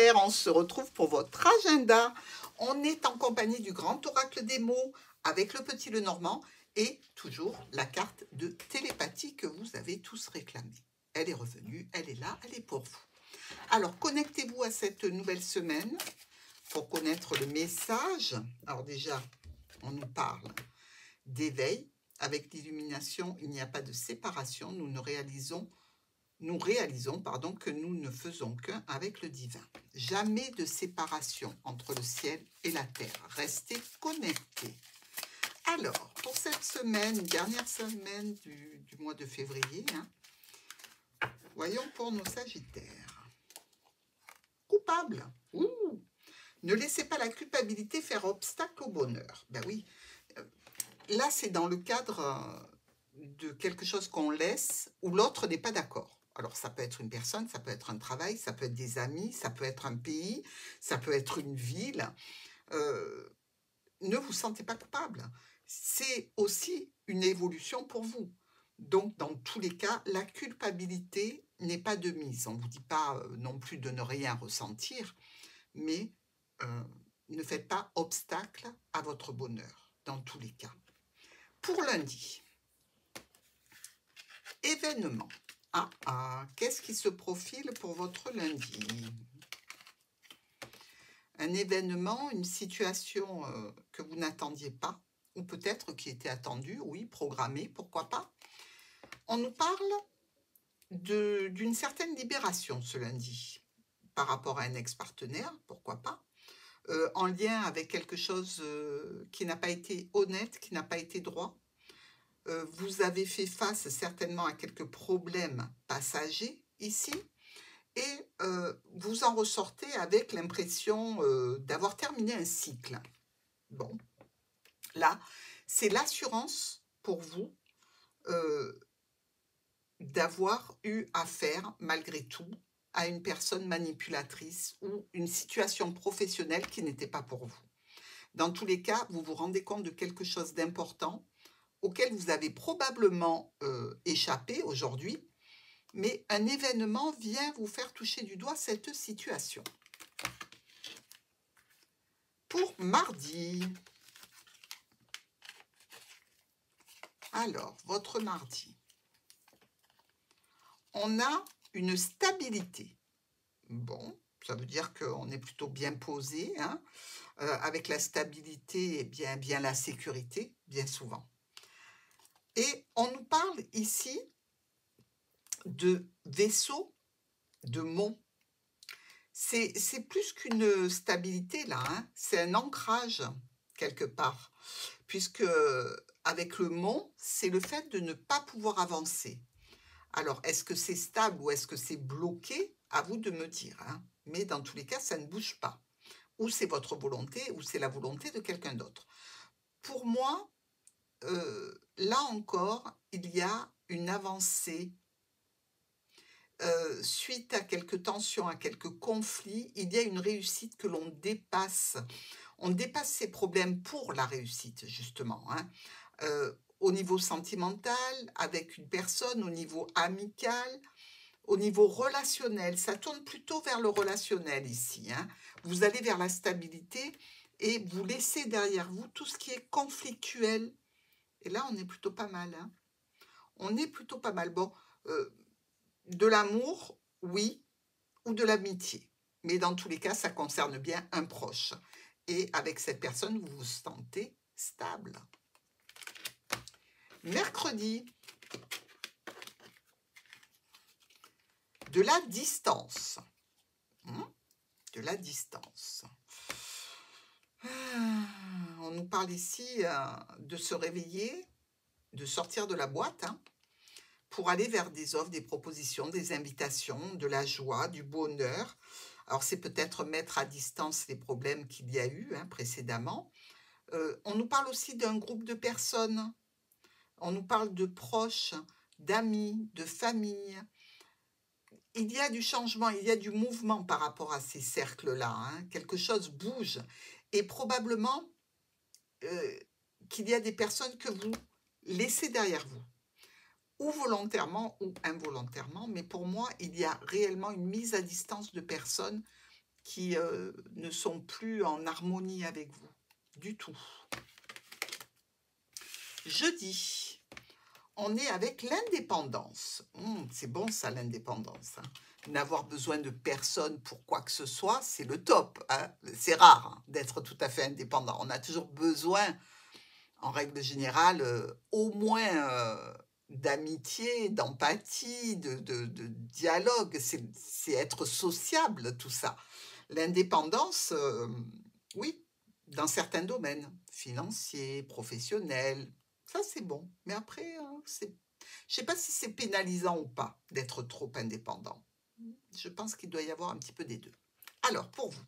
Sagittaire, on se retrouve pour votre agenda. On est en compagnie du grand oracle des mots avec le petit Lenormand et toujours la carte de télépathie que vous avez tous réclamée. Elle est revenue, elle est là, elle est pour vous. Alors, connectez-vous à cette nouvelle semaine pour connaître le message. Alors déjà, on nous parle d'éveil. Avec l'illumination, il n'y a pas de séparation. Nous réalisons que nous ne faisons qu'un avec le divin. Jamais de séparation entre le ciel et la terre. Restez connectés. Alors, pour cette semaine, dernière semaine du mois de février, voyons pour nos Sagittaires. Coupable. Ouh. Ne laissez pas la culpabilité faire obstacle au bonheur. Ben oui, là c'est dans le cadre de quelque chose qu'on laisse où l'autre n'est pas d'accord. Alors ça peut être une personne, ça peut être un travail, ça peut être des amis, ça peut être un pays, ça peut être une ville. Ne vous sentez pas coupable. C'est aussi une évolution pour vous. Donc dans tous les cas, la culpabilité n'est pas de mise. On ne vous dit pas non plus de ne rien ressentir, mais ne faites pas obstacle à votre bonheur, dans tous les cas. Pour lundi, événement. Qu'est-ce qui se profile pour votre lundi? Un événement, une situation que vous n'attendiez pas, ou peut-être qui était attendue, oui, programmée, pourquoi pas. On nous parle d'une certaine libération ce lundi, par rapport à un ex-partenaire, pourquoi pas. En lien avec quelque chose qui n'a pas été honnête, qui n'a pas été droit. Vous avez fait face certainement à quelques problèmes passagers ici et vous en ressortez avec l'impression d'avoir terminé un cycle. Bon, là, c'est l'assurance pour vous d'avoir eu affaire, malgré tout, à une personne manipulatrice ou une situation professionnelle qui n'était pas pour vous. Dans tous les cas, vous vous rendez compte de quelque chose d'important auquel vous avez probablement échappé aujourd'hui, mais un événement vient vous faire toucher du doigt cette situation. Pour mardi, alors, votre mardi, on a une stabilité. Bon, ça veut dire qu'on est plutôt bien posé, avec la stabilité et bien la sécurité, bien souvent. Et on nous parle ici de vaisseau, de mont. C'est plus qu'une stabilité là, c'est un ancrage quelque part. Puisque avec le mont, c'est le fait de ne pas pouvoir avancer. Alors, est-ce que c'est stable ou est-ce que c'est bloqué? À vous de me dire. Mais dans tous les cas, ça ne bouge pas. Ou c'est votre volonté, ou c'est la volonté de quelqu'un d'autre. Pour moi, là encore, il y a une avancée. Suite à quelques tensions, à quelques conflits, il y a une réussite que l'on dépasse. On dépasse ces problèmes pour la réussite, justement. Au niveau sentimental, avec une personne, au niveau amical, au niveau relationnel. Ça tourne plutôt vers le relationnel ici. Vous allez vers la stabilité et vous laissez derrière vous tout ce qui est conflictuel. Et là, on est plutôt pas mal. On est plutôt pas mal. Bon, de l'amour, oui, ou de l'amitié. Mais dans tous les cas, ça concerne bien un proche. Et avec cette personne, vous vous sentez stable. Mercredi, de la distance. De la distance. On nous parle ici de se réveiller, de sortir de la boîte, pour aller vers des offres, des propositions, des invitations, de la joie, du bonheur. Alors, c'est peut-être mettre à distance les problèmes qu'il y a eu précédemment. On nous parle aussi d'un groupe de personnes. On nous parle de proches, d'amis, de famille. Il y a du changement, il y a du mouvement par rapport à ces cercles-là. Quelque chose bouge. Et probablement qu'il y a des personnes que vous laissez derrière vous. Ou volontairement ou involontairement. Mais pour moi, il y a réellement une mise à distance de personnes qui ne sont plus en harmonie avec vous, du tout. Jeudi, on est avec l'indépendance. C'est bon ça, l'indépendance, hein. N'avoir besoin de personne pour quoi que ce soit, c'est le top, hein. C'est rare, hein, d'être tout à fait indépendant. On a toujours besoin, en règle générale, au moins d'amitié, d'empathie, de dialogue. C'est être sociable, tout ça. L'indépendance, oui, dans certains domaines, financiers, professionnels, ça c'est bon. Mais après, je ne sais pas si c'est pénalisant ou pas d'être trop indépendant. Je pense qu'il doit y avoir un petit peu des deux. Alors, pour vous,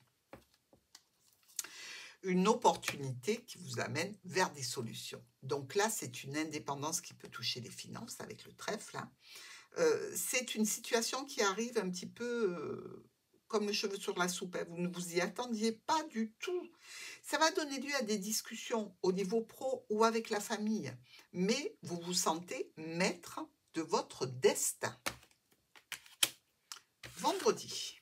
une opportunité qui vous amène vers des solutions. Donc là, c'est une indépendance qui peut toucher les finances avec le trèfle, hein. C'est une situation qui arrive un petit peu comme le cheveu sur la soupe, hein. Vous ne vous y attendiez pas du tout. Ça va donner lieu à des discussions au niveau pro ou avec la famille, mais vous vous sentez maître de votre destin. Vendredi.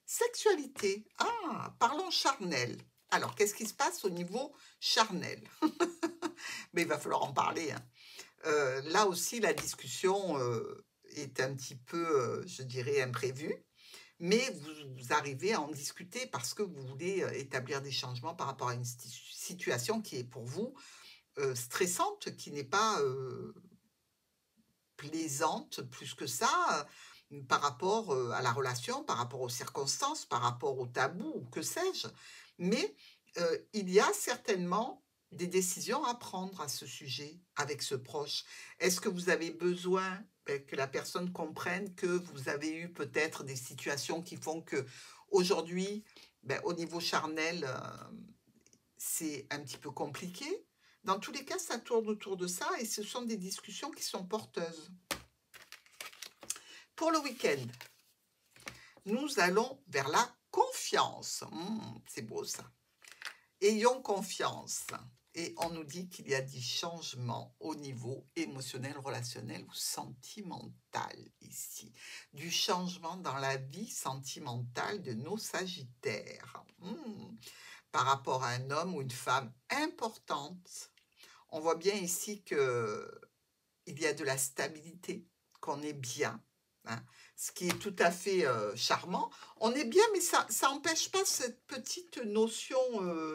Sexualité. Ah, parlons charnel. Alors, qu'est-ce qui se passe au niveau charnel? Mais il va falloir en parler, hein. Là aussi, la discussion est un petit peu, je dirais, imprévue, mais vous arrivez à en discuter parce que vous voulez établir des changements par rapport à une situation qui est pour vous stressante, qui n'est pas plaisante plus que ça, par rapport à la relation, par rapport aux circonstances, par rapport au tabou, ou que sais-je. Mais il y a certainement des décisions à prendre à ce sujet avec ce proche. Est-ce que vous avez besoin que la personne comprenne que vous avez eu peut-être des situations qui font que aujourd'hui, au niveau charnel, c'est un petit peu compliqué? Dans tous les cas, ça tourne autour de ça et ce sont des discussions qui sont porteuses. Pour le week-end, nous allons vers la confiance. C'est beau ça. Ayons confiance. Et on nous dit qu'il y a des changements au niveau émotionnel, relationnel ou sentimental ici. Du changement dans la vie sentimentale de nos sagittaires. Par rapport à un homme ou une femme importante. On voit bien ici qu'il y a de la stabilité, qu'on est bien, hein, ce qui est tout à fait charmant. On est bien, mais ça n'empêche pas cette petite notion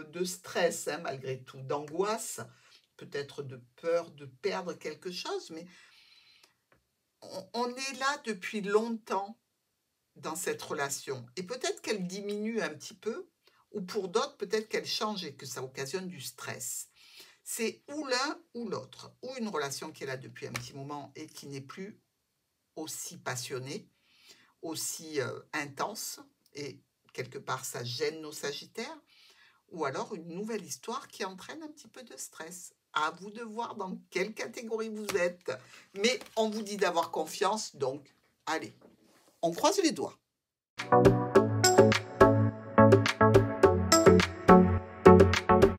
de stress, hein, malgré tout, d'angoisse, peut-être de peur de perdre quelque chose, mais on est là depuis longtemps dans cette relation. Et peut-être qu'elle diminue un petit peu, ou pour d'autres, peut-être qu'elle change et que ça occasionne du stress. C'est ou l'un ou l'autre, ou une relation qui est là depuis un petit moment et qui n'est plus aussi passionnée, aussi intense, et quelque part ça gêne nos sagittaires, ou alors une nouvelle histoire qui entraîne un petit peu de stress. À vous de voir dans quelle catégorie vous êtes. Mais on vous dit d'avoir confiance, donc allez, on croise les doigts.